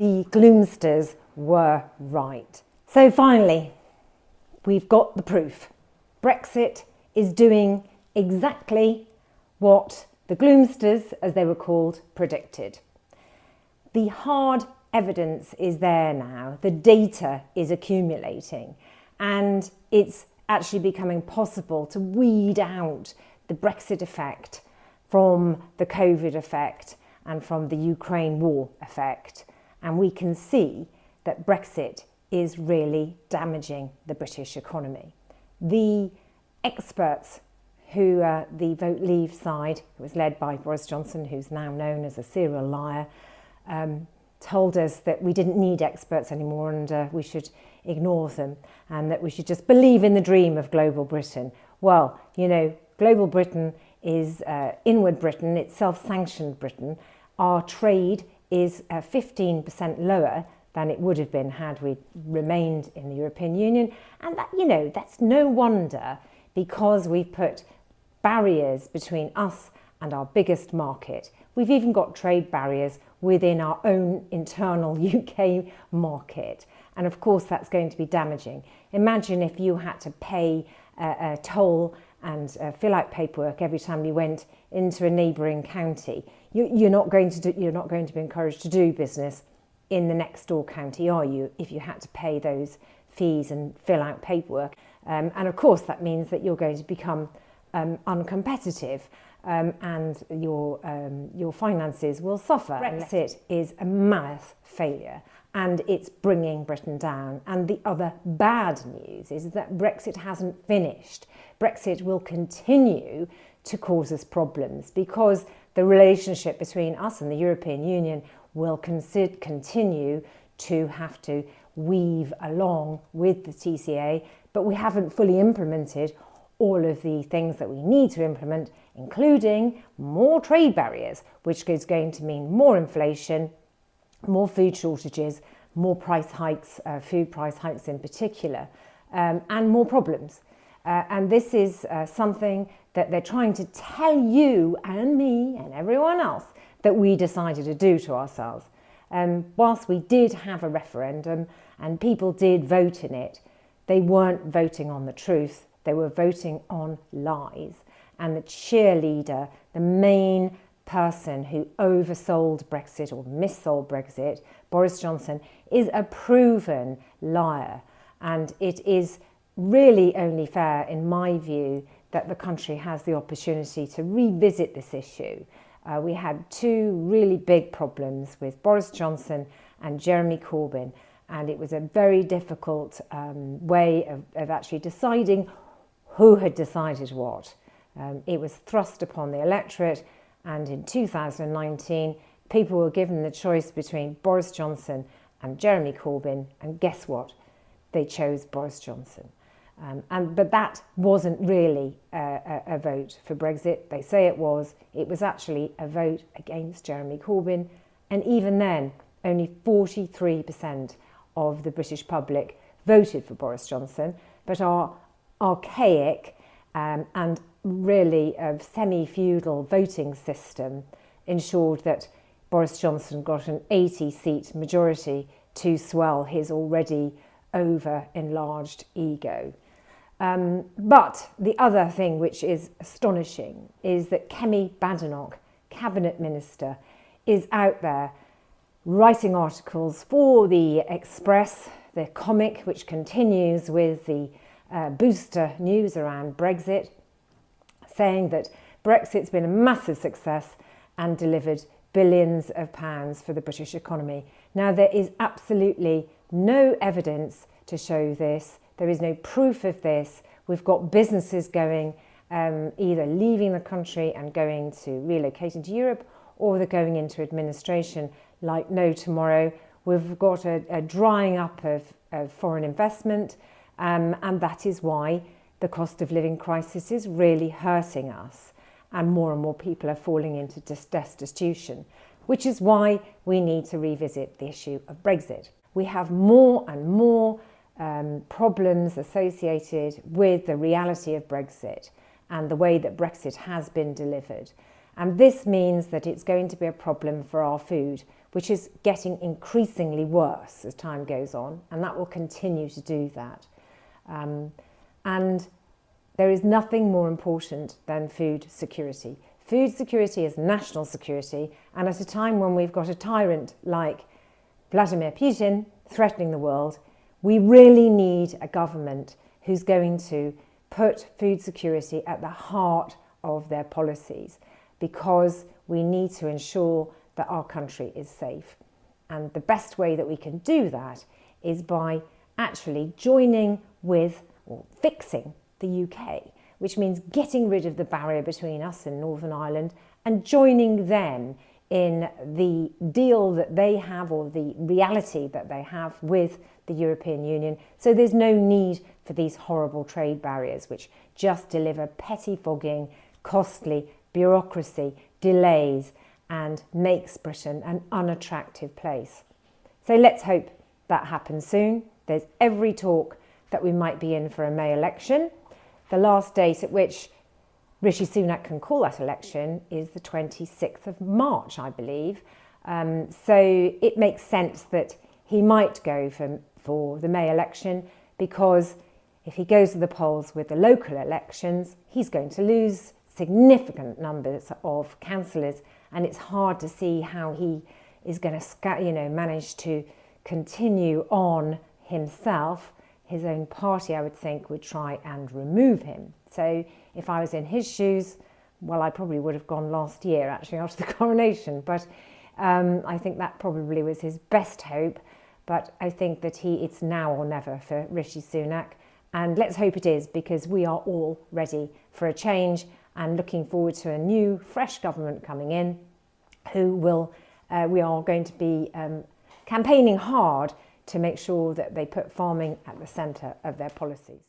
The gloomsters were right. So finally, we've got the proof. Brexit is doing exactly what the gloomsters, as they were called, predicted. The hard evidence is there now. The data is accumulating, and it's actually becoming possible to weed out the Brexit effect from the COVID effect and from the Ukraine war effect. And we can see that Brexit is really damaging the British economy. The experts who, the Vote Leave side, who was led by Boris Johnson, who's now known as a serial liar, told us that we didn't need experts anymore and we should ignore them, and that we should just believe in the dream of global Britain. Well, you know, global Britain is inward Britain, it's self-sanctioned Britain. Our trade is 15% lower than it would have been had we remained in the European Union. And that, you know, that's no wonder, because we've put barriers between us and our biggest market. We've even got trade barriers within our own internal UK market. And of course, that's going to be damaging. Imagine if you had to pay a toll and fill out paperwork every time you went into a neighbouring county. You're not going to be encouraged to do business in the next door county, are you, if you had to pay those fees and fill out paperwork? And of course, that means that you're going to become uncompetitive, and your finances will suffer. Brexit is a massive failure, and it's bringing Britain down. And the other bad news is that Brexit hasn't finished. Brexit will continue to cause us problems, because the relationship between us and the European Union will continue to have to weave along with the TCA, but we haven't fully implemented all of the things that we need to implement, including more trade barriers, which is going to mean more inflation, more food shortages, more price hikes, food price hikes in particular, and more problems. And this is something that they're trying to tell you and me and everyone else that we decided to do to ourselves. Whilst we did have a referendum and people did vote in it, they weren't voting on the truth. They were voting on lies. And the cheerleader, the main person who oversold Brexit or missold Brexit, Boris Johnson, is a proven liar. And it is really only fair, in my view, that the country has the opportunity to revisit this issue. We had two really big problems with Boris Johnson and Jeremy Corbyn, and it was a very difficult way of actually deciding who had decided what. It was thrust upon the electorate, and in 2019 people were given the choice between Boris Johnson and Jeremy Corbyn, and guess what? They chose Boris Johnson. But that wasn't really a vote for Brexit. They say it was. It was actually a vote against Jeremy Corbyn. And even then, only 43% of the British public voted for Boris Johnson. But our archaic and really semi-feudal voting system ensured that Boris Johnson got an 80-seat majority to swell his already over-enlarged ego. But the other thing which is astonishing is that Kemi Badenoch, Cabinet Minister, is out there writing articles for the Express, the comic, which continues with the booster news around Brexit, saying that Brexit's been a massive success and delivered billions of pounds for the British economy. Now, there is absolutely no evidence to show this. There is no proof of this. We've got businesses going, either leaving the country and going to relocating to Europe, or they're going into administration like no tomorrow. We've got a drying up of foreign investment, and that is why the cost of living crisis is really hurting us, and more people are falling into destitution, which is why we need to revisit the issue of Brexit. We have more and more problems associated with the reality of Brexit and the way that Brexit has been delivered. And this means that it's going to be a problem for our food, which is getting increasingly worse as time goes on, and that will continue to do that. And there is nothing more important than food security. Food security is national security, and at a time when we've got a tyrant like Vladimir Putin threatening the world, we really need a government who's going to put food security at the heart of their policies, because we need to ensure that our country is safe. And the best way that we can do that is by actually joining with or fixing the UK, which means getting rid of the barrier between us and Northern Ireland and joining them in the deal that they have, or the reality that they have with the European Union. So there's no need for these horrible trade barriers, which just deliver pettifogging, costly bureaucracy, delays, and makes Britain an unattractive place. So let's hope that happens soon. There's every talk that we might be in for a May election. The last date at which Rishi Sunak can call that election is the 26th of March, I believe. So it makes sense that he might go for the May election, because if he goes to the polls with the local elections, he's going to lose significant numbers of councillors, and it's hard to see how he is going to manage to continue on himself. His own party, I would think, would try and remove him. So if I was in his shoes, well, I probably would have gone last year, actually, after the coronation. But I think that probably was his best hope. But I think that it's now or never for Rishi Sunak. And let's hope it is, because we are all ready for a change and looking forward to a new, fresh government coming in, who we are going to be campaigning hard to make sure that they put farming at the centre of their policies.